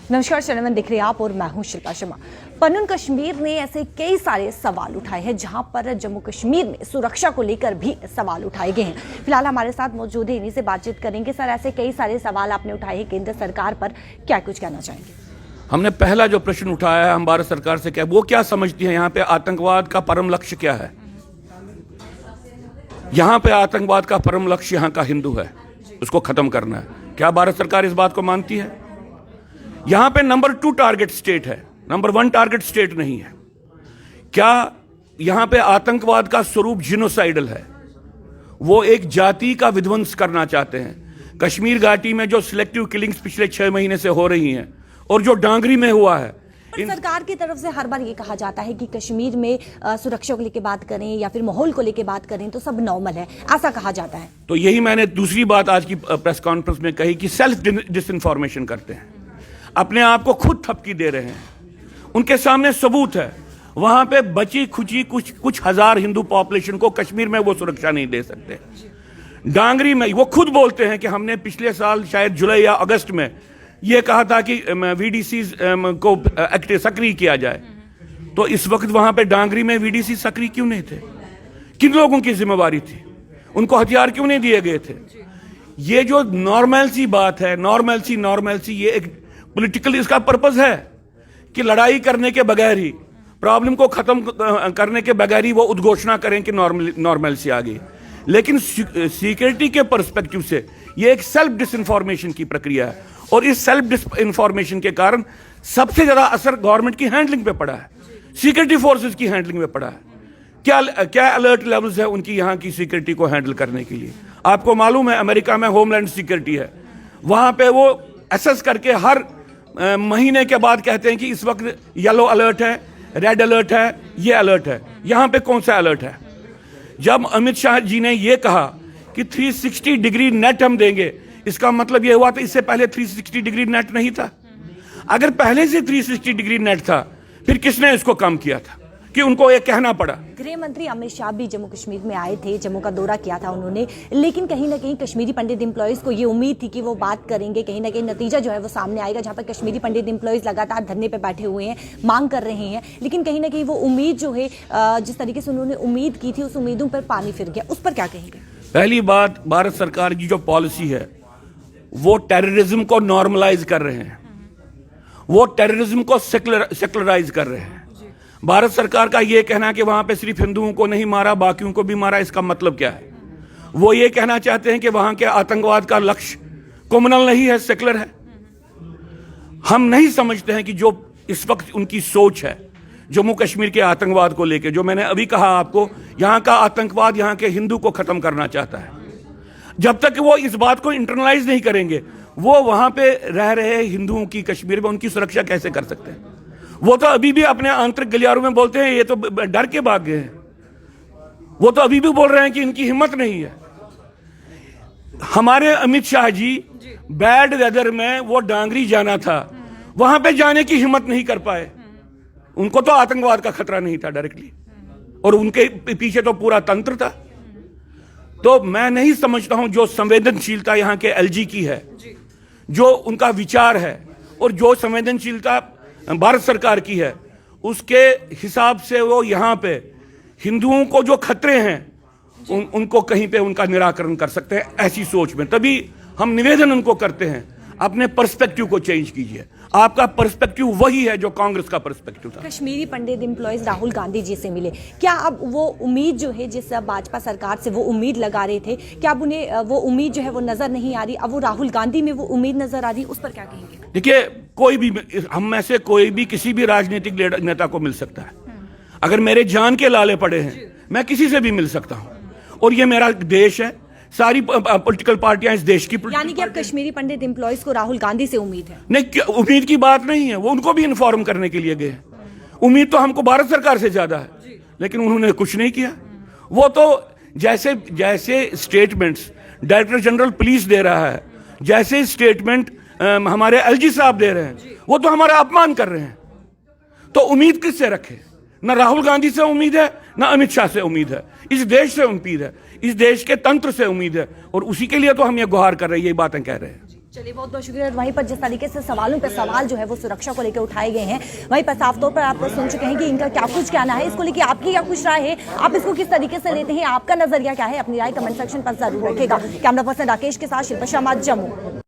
नमस्कार, चैनल दिख रहे हैं आप और मैं हूं शिल्पा शर्मा। पन्नून कश्मीर ने ऐसे कई सारे सवाल उठाए हैं जहां पर जम्मू कश्मीर में सुरक्षा को लेकर भी सवाल उठाए गए हैं। फिलहाल हमारे साथ मौजूद है, इन्हीं से बातचीत करेंगे। सर, ऐसे कई सारे सवाल आपने उठाए हैं केंद्र सरकार पर, क्या कुछ कहना चाहेंगे? हमने पहला जो प्रश्न उठाया है हम भारत सरकार से, क्या वो क्या समझती है यहाँ पे आतंकवाद का परम लक्ष्य क्या है? यहाँ पे आतंकवाद का परम लक्ष्य यहाँ का हिंदू है, उसको खत्म करना है। क्या भारत सरकार इस बात को मानती है? यहाँ पे नंबर 2 टारगेट स्टेट है, नंबर 1 टारगेट स्टेट नहीं है। क्या यहाँ पे आतंकवाद का स्वरूप जिनोसाइडल है? वो एक जाति का विध्वंस करना चाहते हैं। कश्मीर घाटी में जो सिलेक्टिव किलिंग्स पिछले 6 महीने से हो रही हैं और जो डांगरी में हुआ है, सरकार की तरफ से हर बार ये कहा जाता है कि कश्मीर में सुरक्षा को लेकर बात करें या फिर माहौल को लेकर बात करें तो सब नॉर्मल है, ऐसा कहा जाता है। तो यही मैंने दूसरी बात आज की प्रेस कॉन्फ्रेंस में कही कि सेल्फ डिसइंफॉर्मेशन करते हैं, अपने आप को खुद थपकी दे रहे हैं। उनके सामने सबूत है, वहां पे बची खुची कुछ हजार हिंदू पॉपुलेशन को कश्मीर में वो सुरक्षा नहीं दे सकते। डांगरी में वो खुद बोलते हैं कि हमने पिछले साल शायद जुलाई या अगस्त में ये कहा था कि वीडीसी को सक्रिय किया जाए। तो इस वक्त वहां पे डांगरी में वीडीसी सक्रिय क्यों नहीं थे? किन लोगों की जिम्मेवारी थी? उनको हथियार क्यों नहीं दिए गए थे? ये जो नॉर्मल सी बात है, नॉर्मल सी ये एक पॉलिटिकल इसका पर्पस है कि लड़ाई करने के बगैर ही, प्रॉब्लम को खत्म करने के बगैर ही वो उद्घोषणा करें कि नॉर्मल सी आ गई। लेकिन सिक्योरिटी के पर्सपेक्टिव से ये एक सेल्फ डिसइंफॉर्मेशन की प्रक्रिया है और इस सेल्फ डिसइंफॉर्मेशन के कारण सबसे ज्यादा असर गवर्नमेंट की हैंडलिंग पे पड़ा है, सिक्योरिटी फोर्सेस की हैंडलिंग पे पड़ा है। क्या अलर्ट लेवल्स है उनकी यहाँ की सिक्योरिटी को हैंडल करने के लिए? आपको मालूम है अमेरिका में होमलैंड सिक्योरिटी है, वहां पे वो एसेस करके हर महीने के बाद कहते हैं कि इस वक्त येलो अलर्ट है, रेड अलर्ट है, ये अलर्ट है। यहां पे कौन सा अलर्ट है? जब अमित शाह जी ने ये कहा कि 360 डिग्री नेट हम देंगे, इसका मतलब ये हुआ था इससे पहले 360 डिग्री नेट नहीं था। अगर पहले से 360 डिग्री नेट था फिर किसने इसको कम किया था कि उनको ये कहना पड़ा? गृह मंत्री अमित शाह भी जम्मू कश्मीर में आए थे, जम्मू का दौरा किया था उन्होंने, लेकिन कहीं ना कहीं कश्मीरी पंडित एम्प्लॉयज को ये उम्मीद थी कि वो बात करेंगे, कहीं ना कहीं नतीजा जो है वो सामने आएगा। जहां पर कश्मीरी पंडित एम्प्लॉयज लगातार धरने पे बैठे हुए हैं, मांग कर रहे हैं, लेकिन कहीं ना कहीं वो उम्मीद जो है, जिस तरीके से उन्होंने उम्मीद की थी उस उम्मीदों पर पानी फिर गया। उस पर क्या कहेंगे? पहली बात, भारत सरकार की जो पॉलिसी है वो टेररिज्म को नॉर्मलाइज कर रहे हैं, वो टेररिज्म को सेकुलराइज कर रहे हैं। भारत सरकार का यह कहना कि वहां पे सिर्फ हिंदुओं को नहीं मारा बाकियों को भी मारा, इसका मतलब क्या है? वो ये कहना चाहते हैं कि वहां के आतंकवाद का लक्ष्य कम्युनल नहीं है, सेकुलर है। हम नहीं समझते हैं कि जो इस वक्त उनकी सोच है जम्मू कश्मीर के आतंकवाद को लेकर, जो मैंने अभी कहा आपको, यहां का आतंकवाद यहां के हिंदू को खत्म करना चाहता है। जब तक वो इस बात को इंटरनलाइज नहीं करेंगे, वो वहां पे रह रहे हिंदुओं की कश्मीर में उनकी सुरक्षा कैसे कर सकते हैं? वो तो अभी भी अपने आंतरिक गलियारों में बोलते हैं ये तो डर के भाग गए हैं। वो तो अभी भी बोल रहे हैं कि इनकी हिम्मत नहीं है। हमारे अमित शाह जी बैड वेदर में वो डांगरी जाना था, वहां पे जाने की हिम्मत नहीं कर पाए। उनको तो आतंकवाद का खतरा नहीं था डायरेक्टली, और उनके पीछे तो पूरा तंत्र था। तो मैं नहीं समझता हूं जो संवेदनशीलता यहां के एलजी की है, जो उनका विचार है और जो संवेदनशीलता भारत सरकार की है, उसके हिसाब से वो यहां पे हिंदुओं को जो खतरे हैं उनको कहीं पे उनका निराकरण कर सकते हैं, ऐसी सोच में। तभी हम निवेदन उनको करते हैं, अपने पर्सपेक्टिव को चेंज कीजिए। आपका पर्सपेक्टिव वही है जो कांग्रेस का पर्सपेक्टिव था। कश्मीरी पंडित एम्प्लॉयज राहुल गांधी जी से मिले, क्या अब वो उम्मीद जो है जिस भाजपा सरकार से वो उम्मीद लगा रहे थे, क्या अब उन्हें वो उम्मीद जो है वो नजर नहीं आ रही? अब वो राहुल गांधी में वो उम्मीद नजर आ रही, उस पर क्या कहेंगे? देखिए, कोई भी, हम में से कोई भी किसी भी राजनीतिक नेता को मिल सकता है। अगर मेरे जान के लाले पड़े हैं, मैं किसी से भी मिल सकता हूं, और ये मेरा देश है। सारी पॉलिटिकल पार्टियां इस देश की, यानी कि अब कश्मीरी पंडित एम्प्लॉयज को राहुल गांधी से उम्मीद है? नहीं, उम्मीद की बात नहीं है, वो उनको भी इन्फॉर्म करने के लिए गए। उम्मीद तो हमको भारत सरकार से ज्यादा है, लेकिन उन्होंने कुछ नहीं किया। वो तो जैसे स्टेटमेंट्स डायरेक्टर जनरल पुलिस दे रहा है, जैसे स्टेटमेंट हमारे एलजी साहब दे रहे हैं, वो तो हमारा अपमान कर रहे हैं। तो उम्मीद किससे रखे? न राहुल गांधी से उम्मीद है, न अमित शाह से उम्मीद है, इस देश से उम्मीद है, इस देश के तंत्र से उम्मीद है, और उसी के लिए तो हम ये गुहार कर रहे हैं, ये बातें कह रहे हैं। चलिए, बहुत बहुत शुक्रिया। वहीं पर जिस तरीके से सवालों पे सवाल जो है वो सुरक्षा को लेकर उठाए गए हैं, वहीं पर साफ तौर पर आप सुन चुके हैं कि इनका क्या कुछ कहना है। इसको लेकर आपकी क्या कुछ राय है, आप इसको किस तरीके से लेते हैं, आपका नजरिया क्या है, अपनी राय कमेंट सेक्शन पर जरूर रखेगा। कैमरा पर्सन राकेश के साथ शिल्पा शर्मा, जम्मू।